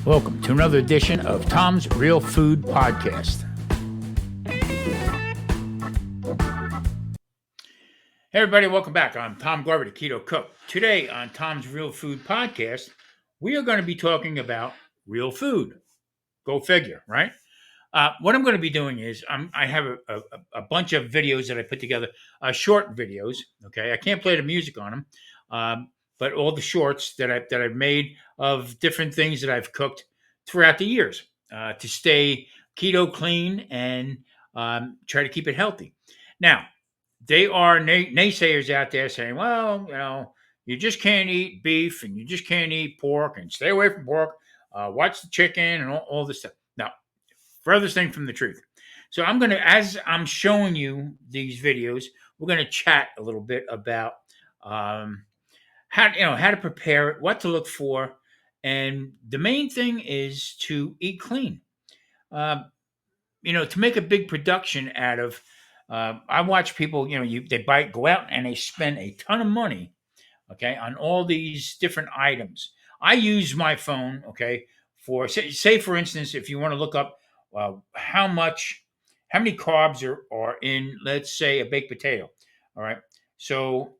Welcome to another edition of Tom's Real Food Podcast. Hey everybody, welcome back. I'm Tom Garber, the Keto Cook. Today on Tom's Real Food Podcast, we are going to be talking about real food. Go figure, right? What I'm going to be doing is I have a bunch of videos that I put together, short videos. Okay, I can't play the music on them, but all the shorts that I've made of different things that I've cooked throughout the years to stay keto clean and try to keep it healthy. Now, they are naysayers out there saying, well, you just can't eat beef and you just can't eat pork and stay away from pork. Watch the chicken and all this stuff. Now, furthest thing from the truth. So I'm going to, as I'm showing you these videos, we're going to chat a little bit about how to prepare it, what to look for, and the main thing is to eat clean. To make a big production out of. I watch people, they go out and they spend a ton of money, okay, on all these different items. I use my phone, okay, for say for instance, if you want to look up how many carbs are in, let's say, a baked potato. All right. So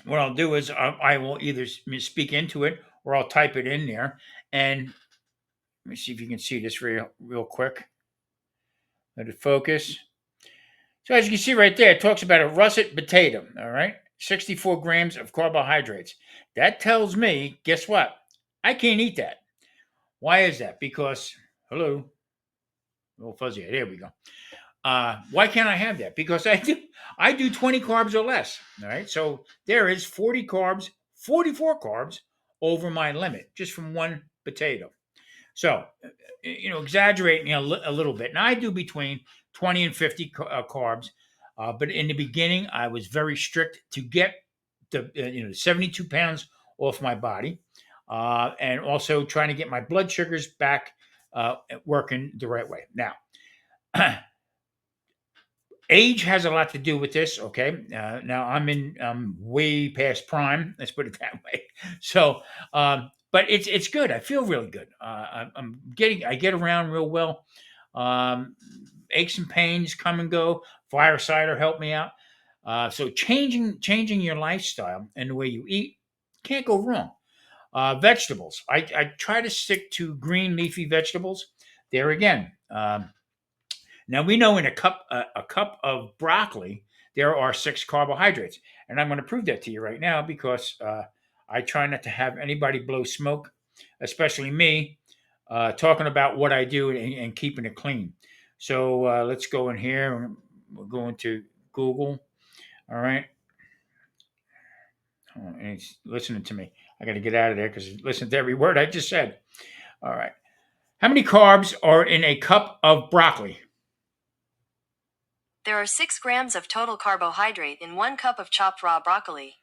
what I'll do is I will either speak into it or I'll type it in there. And let me see if you can see this real quick. Let it focus. So as you can see right there, it talks about a russet potato, all right? 64 grams of carbohydrates. That tells me, guess what? I can't eat that. Why is that? Because, hello, a little fuzzy. There we go. Why can't I have that? Because I do 20 carbs or less, all right? So there is 40 carbs, 44 carbs over my limit just from one potato. So, exaggerating a little bit. Now, I do between 20 and 50 carbs, but in the beginning, I was very strict to get the 72 pounds off my body, and also trying to get my blood sugars back working the right way. Now, age has a lot to do with this. Okay, now I'm way past prime. Let's put it that way. So, but it's good. I feel really good. I get around real well. Aches and pains come and go. Fire cider helped me out. So changing your lifestyle and the way you eat can't go wrong. Vegetables. I try to stick to green leafy vegetables. There again. Now we know in a cup of broccoli there are 6 carbohydrates, and I'm going to prove that to you right now because I try not to have anybody blow smoke, especially me, talking about what I do and keeping it clean. So let's go in here. We're going to Google. All right. Oh, and it's listening to me. I got to get out of there because listen to every word I just said. All right. How many carbs are in a cup of broccoli? There are 6 grams of total carbohydrate in 1 cup of chopped raw broccoli.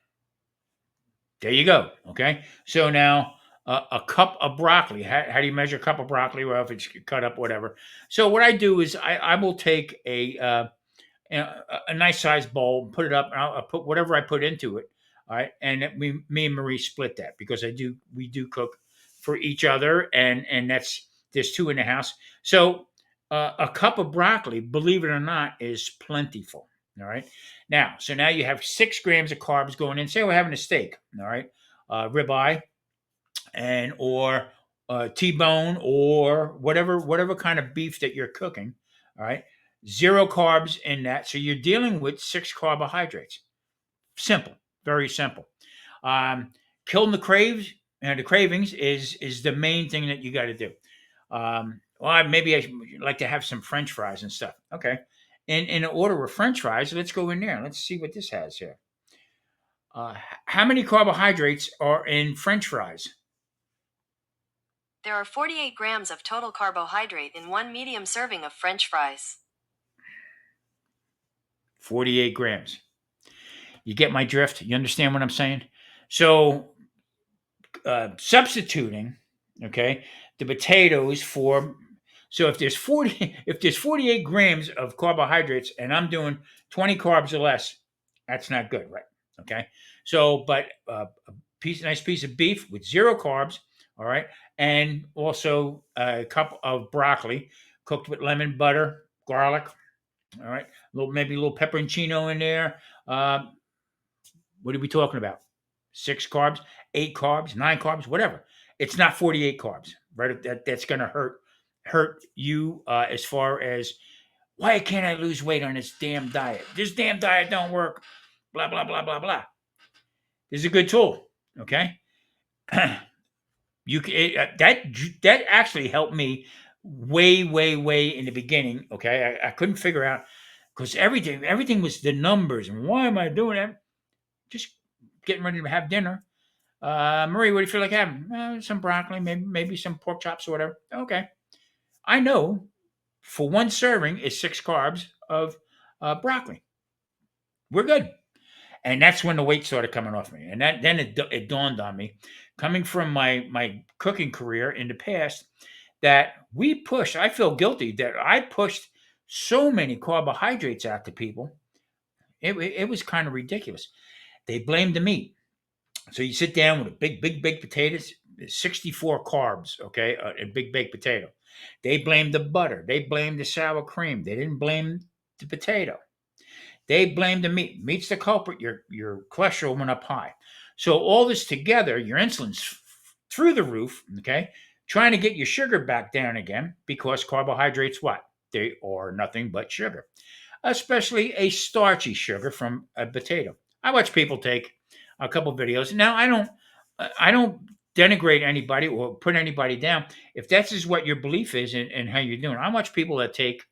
There you go. Okay. So now a cup of broccoli. How do you measure a cup of broccoli? Well, if it's cut up, whatever. So what I do is I will take a nice sized bowl, put it up, and I'll put whatever I put into it. All right. And me and Marie split that because we do cook for each other. And there's 2 in the house. So a cup of broccoli, believe it or not, is plentiful. All right. So now you have 6 grams of carbs going in. Say we're having a steak. All right. Ribeye or T-bone or whatever kind of beef that you're cooking. All right. 0 carbs in that. So you're dealing with 6 carbohydrates. Simple. Very simple. Killing the cravings is the main thing that you got to do. Maybe I should like to have some French fries and stuff. Okay. In order of French fries, let's go in there. Let's see what this has here. How many carbohydrates are in French fries? There are 48 grams of total carbohydrate in 1 medium serving of French fries. 48 grams. You get my drift? You understand what I'm saying? So substituting, okay, the potatoes for. So if there's 48 grams of carbohydrates and I'm doing 20 carbs or less, that's not good, right? Okay. So, but a nice piece of beef with 0 carbs, All right. And also a cup of broccoli cooked with lemon, butter, garlic. All right. Maybe a little pepperoncino in there. Uh, what are we talking about? 6 carbs, 8 carbs, 9 carbs, whatever. It's not 48 carbs, right? That's going to hurt you as far as why can't I lose weight on this damn diet? This damn diet don't work. Blah blah blah blah blah. This is a good tool. Okay. That actually helped me way in the beginning. Okay, I couldn't figure out because everything was the numbers and why am I doing that? Just getting ready to have dinner. Marie, what do you feel like having? Some broccoli, maybe some pork chops or whatever. Okay, I know for one serving is 6 carbs of broccoli. We're good. And that's when the weight started coming off me. And then it dawned on me, coming from my cooking career in the past, that we pushed. I feel guilty that I pushed so many carbohydrates out to people. It was kind of ridiculous. They blamed the meat. So you sit down with a big baked potatoes, 64 carbs, okay, a big baked potato. They blamed the butter. They blamed the sour cream. They didn't blame the potato. They blame the meat. Meat's the culprit. Your cholesterol went up high. So all this together, your insulin's through the roof. Okay, trying to get your sugar back down again because carbohydrates, what they are, nothing but sugar, especially a starchy sugar from a potato. I watch people take a couple videos. Now I don't denigrate anybody or put anybody down. If that's is what your belief is and how you're doing, I watch people that take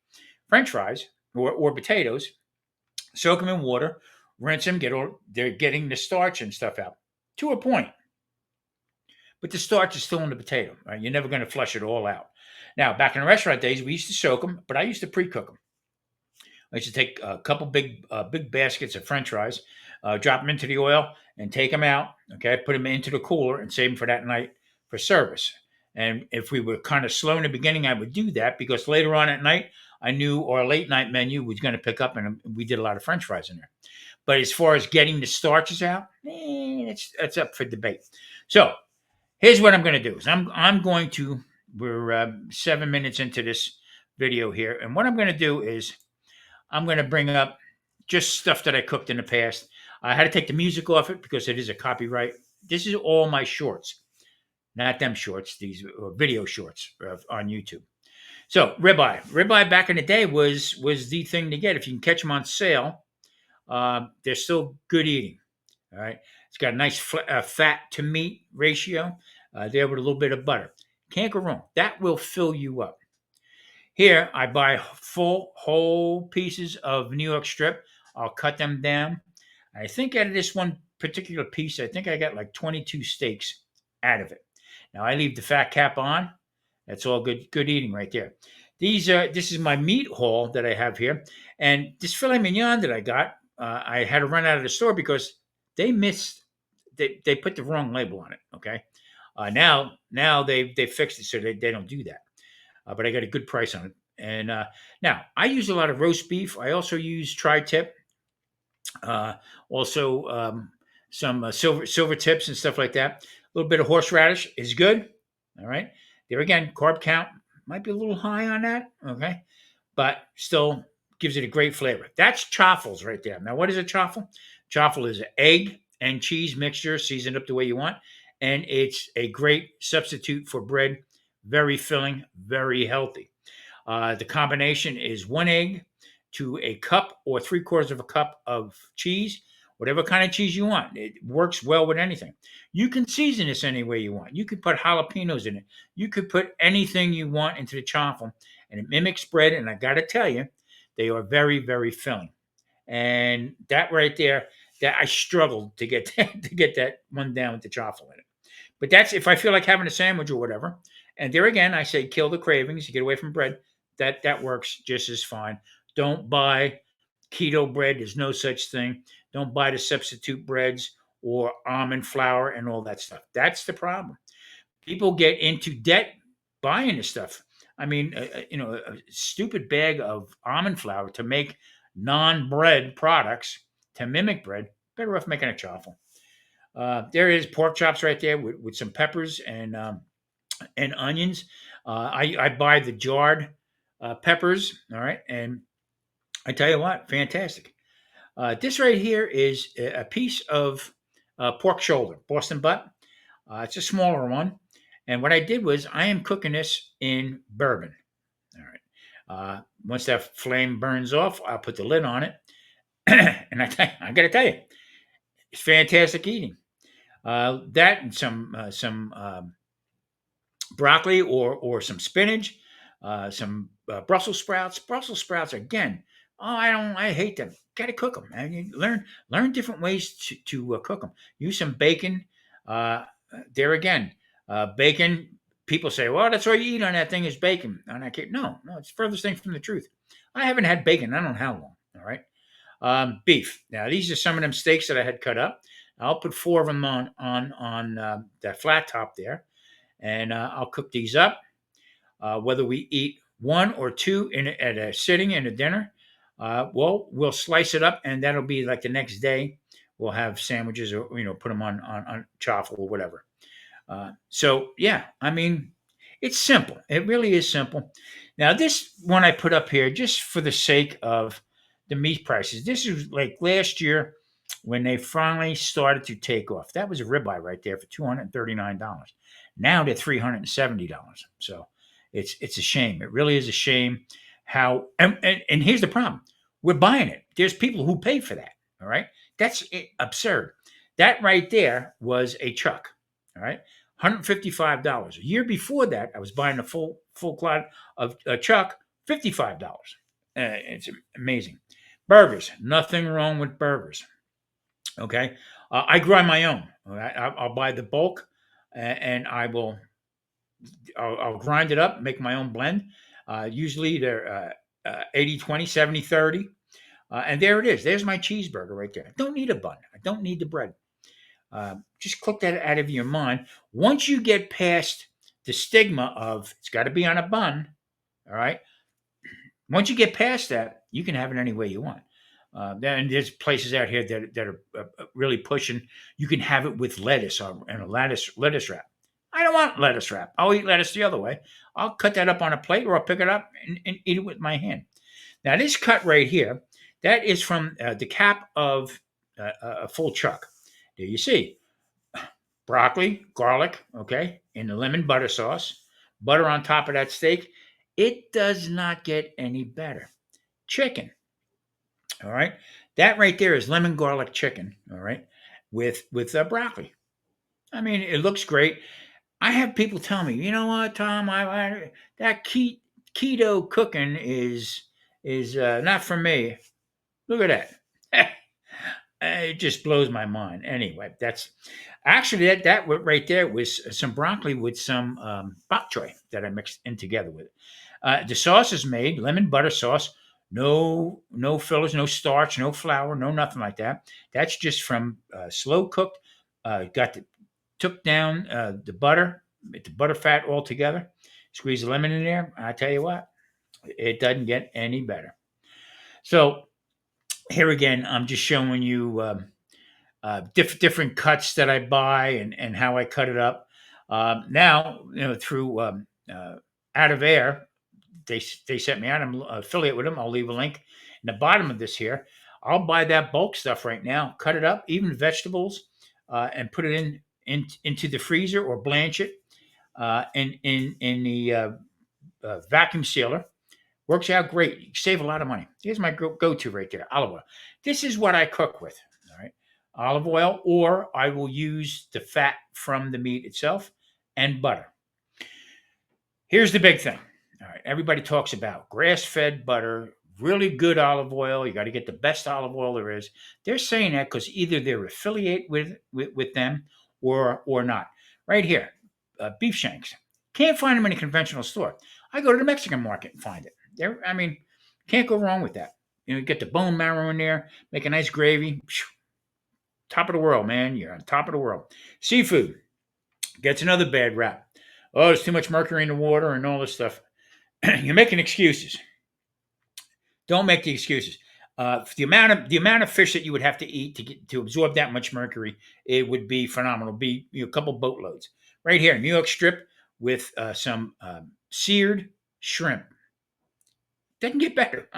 French fries or potatoes, soak them in water, rinse them, they're getting the starch and stuff out to a point. But the starch is still in the potato, right? You're never going to flush it all out. Now, back in the restaurant days, we used to soak them, but I used to pre-cook them. I used to take a couple big baskets of French fries, drop them into the oil, and take them out. Okay, put them into the cooler and save them for that night for service. And if we were kind of slow in the beginning, I would do that because later on at night, I knew our late night menu was going to pick up, and we did a lot of French fries in there. But as far as getting the starches out, that's up for debate. So here's what I'm going to do: is I'm going to we're 7 minutes into this video here, and what I'm going to do is I'm going to bring up just stuff that I cooked in the past. I had to take the music off it because it is a copyright. This is all my shorts, not them shorts. These video shorts on YouTube. So ribeye back in the day was the thing to get if you can catch them on sale. They're still good eating. All right, it's got a nice fat to meat ratio. There with a little bit of butter. Can't go wrong. That will fill you up. Here, I buy full whole pieces of New York strip. I'll cut them down. I think out of this one particular piece, I think I got like 22 steaks out of it. Now I leave the fat cap on. That's all good eating right there. This is my meat haul that I have here, and this filet mignon that I got, I had to run out of the store because they missed. They put the wrong label on it. Okay, now they fixed it so they don't do that. But I got a good price on it. And now I use a lot of roast beef. I also use tri-tip, also some silver tips and stuff like that. A little bit of horseradish is good. All right. There again, carb count might be a little high on that. Okay, but still gives it a great flavor. That's chaffles right there. Now, what is a chaffle? Chaffle is an egg and cheese mixture seasoned up the way you want, and it's a great substitute for bread. Very filling, very healthy. The combination is 1 egg to a cup or 3/4 of a cup of cheese, whatever kind of cheese you want. It works well with anything. You can season this any way you want. You could put jalapenos in it. You could put anything you want into the chaffle, and it mimics bread. And I got to tell you, they are very filling. And that right there, that I struggled to get to get that one down with the chaffle in it. But that's if I feel like having a sandwich or whatever. And there again, I say kill the cravings, you get away from bread. That works just as fine. Don't buy keto bread. There's no such thing. Don't buy the substitute breads or almond flour and all that stuff. That's the problem. People get into debt buying this stuff. I mean, a stupid bag of almond flour to make non-bread products to mimic bread. Better off making a chaffle. There is pork chops right there with some peppers and and onions. I buy the jarred peppers. All right, and I tell you what, fantastic. This right here is a piece of pork shoulder, Boston butt. It's a smaller one. And what I did was I am cooking this in bourbon. All right. Once that flame burns off, I'll put the lid on it. And I got to tell you, it's fantastic eating. That and some broccoli or some spinach, some Brussels sprouts. Brussels sprouts again. Oh, I hate them. Got to cook them, man. You learn different ways to cook them. Use some bacon. Uh, there again, bacon. People say, "Well, that's all you eat on that thing is bacon." And I can't. No, it's furthest thing from the truth. I haven't had bacon. I don't know how long. All right. Beef. Now these are some of them steaks that I had cut up. I'll put 4 of them on that flat top there, and I'll cook these up. Whether we eat one or two at a sitting in a dinner, well, we'll slice it up, and that'll be like the next day. We'll have sandwiches, or put them on chaffle or whatever. So yeah, I mean, it's simple. It really is simple. Now, this one I put up here just for the sake of the meat prices. This is like last year when they finally started to take off. That was a ribeye right there for $239. Now they're $370. So it's a shame. It really is a shame how. And here's the problem: we're buying it. There's people who pay for that. All right, that's absurd. That right there was a chuck. All right. $155. A year before that, I was buying a full clod of chuck, $55. It's amazing. Burgers, nothing wrong with burgers. Okay, I grind my own. All right? I'll buy the bulk, and I'll grind it up, make my own blend. Usually they're 80-20, 70-30. And there it is. There's my cheeseburger right there. I don't need a bun. I don't need the bread. Just click that out of your mind. Once you get past the stigma of it's got to be on a bun, all right. Once you get past that, you can have it any way you want. Then there's places out here that are really pushing. You can have it with lettuce and a lettuce wrap. I don't want lettuce wrap. I'll eat lettuce the other way. I'll cut that up on a plate, or I'll pick it up and eat it with my hand. Now this cut right here, that is from the cap of a full chuck. There you see. Broccoli, garlic, okay, in the lemon butter sauce, butter on top of that steak. It does not get any better. Chicken, all right. That right there is lemon garlic chicken, all right, with broccoli. I mean, it looks great. I have people tell me, you know what, Tom, that keto cooking is not for me. Look at that. It just blows my mind. Anyway, that's actually that right there was some broccoli with some bok choy that I mixed in together with it. The sauce is made lemon butter sauce. No fillers, no starch, no flour, no nothing like that. That's just from slow cooked. Took down the butter fat all together. Squeeze the lemon in there. I tell you what, it doesn't get any better. So here again, I'm just showing you different cuts that I buy and how I cut it up. Now, through Out of Air, they sent me out. I'm affiliate with them. I'll leave a link in the bottom of this here. I'll buy that bulk stuff right now, cut it up, even vegetables, and put it into the freezer or blanch it in the vacuum sealer. Works out great. You save a lot of money. Here's my go-to right there, olive oil. This is what I cook with, all right? Olive oil, or I will use the fat from the meat itself and butter. Here's the big thing. All right, everybody talks about grass-fed butter, really good olive oil. You got to get the best olive oil there is. They're saying that because either they're affiliate with them or not. Right here, beef shanks. Can't find them in a conventional store. I go to the Mexican market and find it. Can't go wrong with that. You get the bone marrow in there, make a nice gravy. Top of the world, man. You're on top of the world. Seafood gets another bad rap. Oh, there's too much mercury in the water and all this stuff. You're making excuses. Don't make the excuses. The amount of fish that you would have to eat to absorb that much mercury, it would be phenomenal. It'd be a couple boatloads. Right here, New York Strip, with some seared shrimp. Doesn't get better.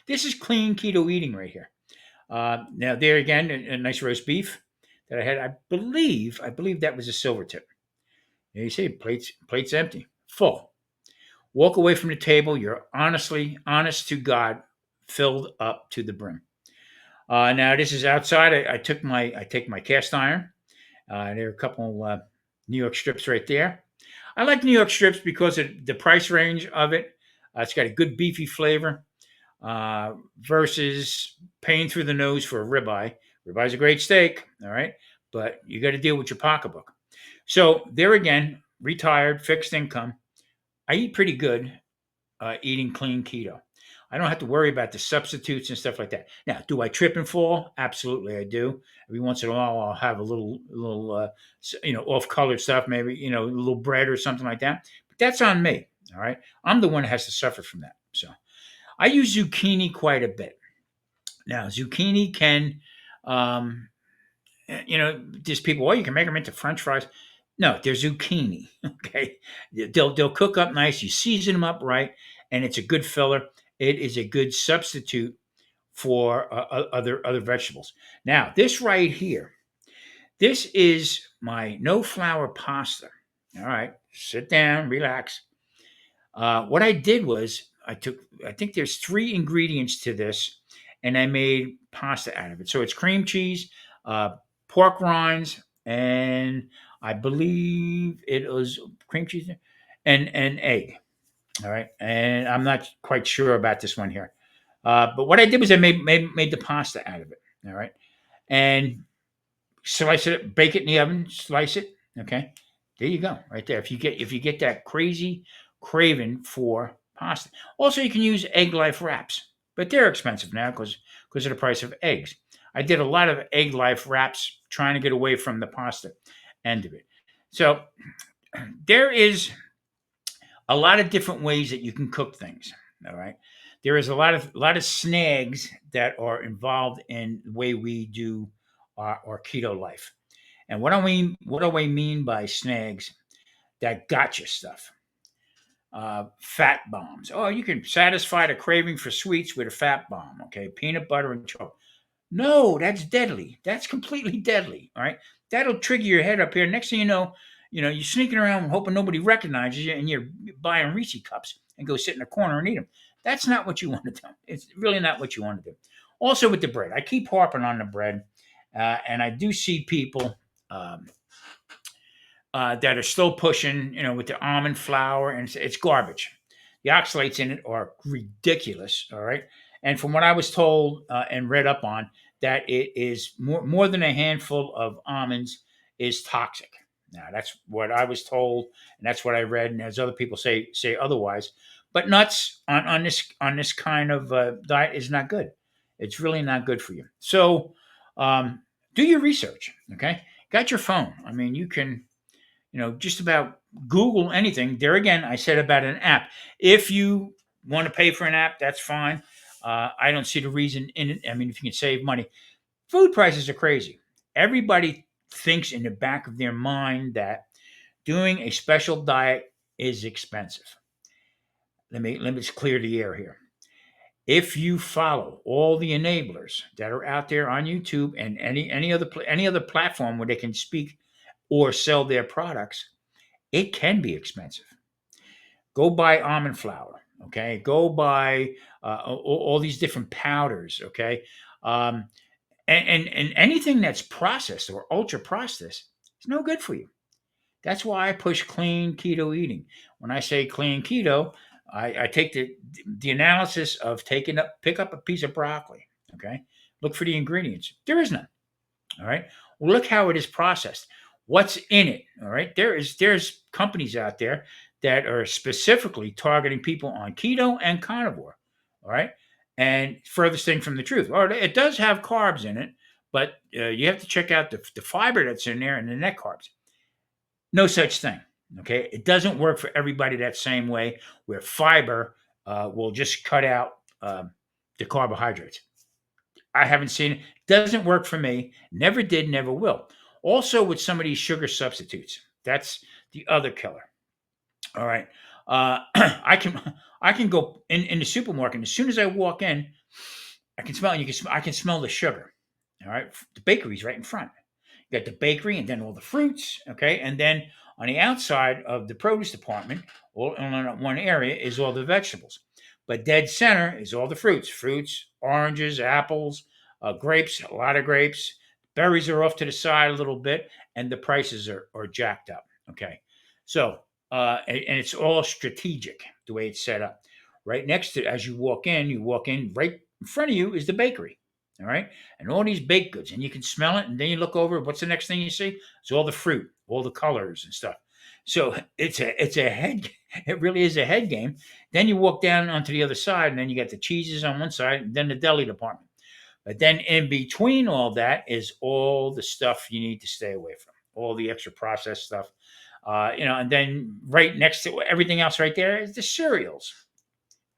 This is clean keto eating right here. Now there again, a nice roast beef that I had. I believe that was a silver tip. There you see, plate's empty, full. Walk away from the table. You're honest to God, filled up to the brim. Now this is outside. I take my cast iron. There are a couple New York strips right there. I like New York strips because of the price range of it. It's got a good beefy flavor versus paying through the nose for a ribeye. Ribeye's a great steak, all right, but you got to deal with your pocketbook. So there again, retired, fixed income. I eat pretty good eating clean keto. I don't have to worry about the substitutes and stuff like that. Now, do I trip and fall? Absolutely, I do. Every once in a while, I'll have a little, off-color stuff, maybe a little bread or something like that. But that's on me. All right, I'm the one that has to suffer from that. So I use zucchini quite a bit. Now, zucchini can, there's people. Well, you can make them into French fries. No, they're zucchini. Okay, they'll cook up nice. You season them up right, and it's a good filler. It is a good substitute for other vegetables. Now, this right here, this is my no flour pasta. All right, sit down, relax. What I did was I think there's three ingredients to this, and I made pasta out of it. So it's cream cheese, uh, pork rinds, and I believe it was cream cheese and egg. All right, and I'm not quite sure about this one here, but what I did was I made the pasta out of it. All right, and slice it, bake it in the oven, slice it. Okay, there you go, right there. If you get that crazy craving for pasta, also you can use egg life wraps, but they're expensive now because of the price of eggs. I did a lot of egg life wraps trying to get away from the pasta end of it. So there is a lot of different ways that you can cook things. All right, there is a lot of snags that are involved in the way we do our keto life. And what do I mean by snags? That gotcha stuff. Fat bombs. Oh, you can satisfy the craving for sweets with a fat bomb. Okay, peanut butter and chocolate. No, that's deadly. That's completely deadly. All right, that'll trigger your head up here. Next thing you're sneaking around hoping nobody recognizes you, and you're buying Reese cups and go sit in a corner and eat them. That's not what you want to do. It's really not what you want to do. Also with the bread, I keep harping on the bread, and I do see people. That are still pushing, with the almond flour, and it's garbage. The oxalates in it are ridiculous. All right, and from what I was told and read up on, that it is more than a handful of almonds is toxic. Now that's what I was told, and that's what I read, and as other people say otherwise. But nuts on this kind of diet is not good. It's really not good for you. So do your research. Okay, got your phone. I mean, you can just about Google anything. There again, I said about an app. If you want to pay for an app, that's fine. I don't see the reason in it. I mean, if you can save money, food prices are crazy. Everybody thinks in the back of their mind that doing a special diet is expensive. Let me just clear the air here. If you follow all the enablers that are out there on YouTube and any other platform where they can speak or sell their products, it can be expensive. Go buy almond flour. Okay. Go buy all these different powders. Okay. Um, and anything that's processed or ultra processed is no good for you. That's why I push clean keto eating. When I say clean keto, I take the analysis of pick up a piece of broccoli. Okay. Look for the ingredients. There is none. All right. Well, look how it is processed. What's in it? All right. There's companies out there that are specifically targeting people on keto and carnivore. All right. And furthest thing from the truth. Or it does have carbs in it, but you have to check out the fiber that's in there and the net carbs. No such thing. Okay. It doesn't work for everybody that same way, where fiber will just cut out the carbohydrates. I haven't seen it. Doesn't work for me. Never did, never will. Also, with some of these sugar substitutes, that's the other killer. All right. I can go in the supermarket. And as soon as I walk in, I can smell. I can smell the sugar. All right. The bakery's right in front. You got the bakery, and then all the fruits. Okay, and then on the outside of the produce department, all in one area is all the vegetables. But dead center is all the fruits, oranges, apples, grapes, a lot of grapes. Berries are off to the side a little bit, and the prices are jacked up. Okay, so and it's all strategic the way it's set up. Right next to, as you walk in right in front of you is the bakery. All right, and all these baked goods, and you can smell it. And then you look over. What's the next thing you see? It's all the fruit, all the colors and stuff. So it's a head. It really is a head game. Then you walk down onto the other side, and then you got the cheeses on one side, and then the deli department. But then in between all that is all the stuff you need to stay away from, all the extra processed stuff. And then right next to everything else, right there is the cereals,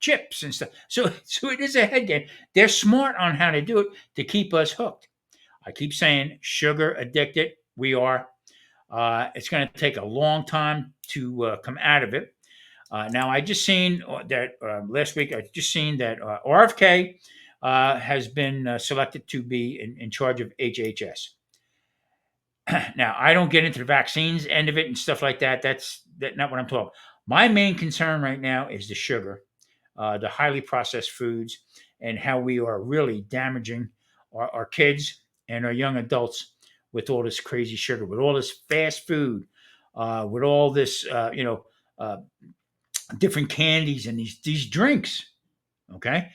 chips and stuff. So it is a head game. They're smart on how to do it to keep us hooked. I keep saying sugar addicted. We are. It's going to take a long time to come out of it. Now I just seen that last week. I just seen that RFK has been selected to be in charge of HHS. Now I don't get into the vaccines end of it and stuff like that. That's not what I'm talking about. My main concern right now is the sugar, the highly processed foods, and how we are really damaging our kids and our young adults with all this crazy sugar, with all this fast food, with all this, uh, different candies and these drinks. Okay,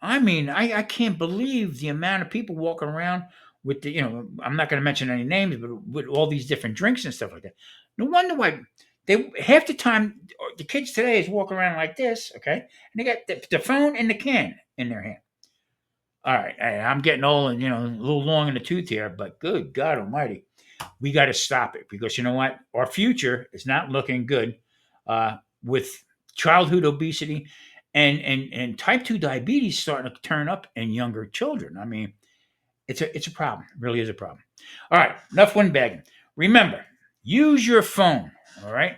I mean, I can't believe the amount of people walking around with I'm not going to mention any names, but with all these different drinks and stuff like that. No wonder why they half the time the kids today is walking around like this, okay, and they got the phone and the can in their hand. All right, I'm getting old and a little long in the tooth here, but good God Almighty, we got to stop it because you know what? Our future is not looking good with childhood obesity and type 2 diabetes starting to turn up in younger children. I mean, it's a problem. It really is a problem. All right, enough windbagging. Remember, use your phone. All right,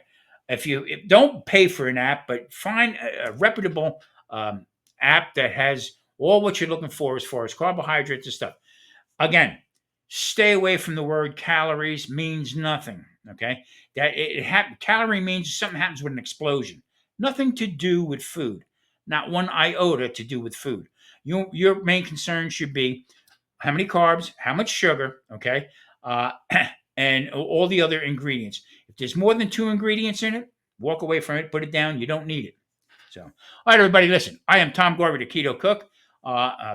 if don't pay for an app, but find a reputable app that has all what you're looking for as far as carbohydrates and stuff. Again, stay away from the word calories. Means nothing. Okay, calorie means something happens with an explosion. Nothing to do with food. Not one iota to do with food. Your main concern should be how many carbs, how much sugar, okay, uh, and all the other ingredients. If there's more than two ingredients in it, walk away from it, put it down. You don't need it. So, all right, everybody, listen. I am Tom Garvey, the Keto Cook,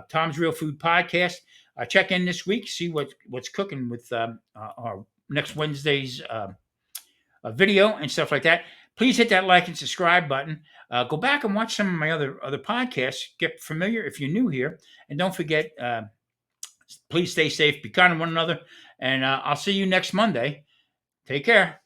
Tom's Real Food Podcast. Check in this week, see what's cooking with our next Wednesday's video and stuff like that. Please hit that like and subscribe button. Go back and watch some of my other podcasts. Get familiar if you're new here, and don't forget. Please stay safe, be kind to one another, and I'll see you next Monday. Take care.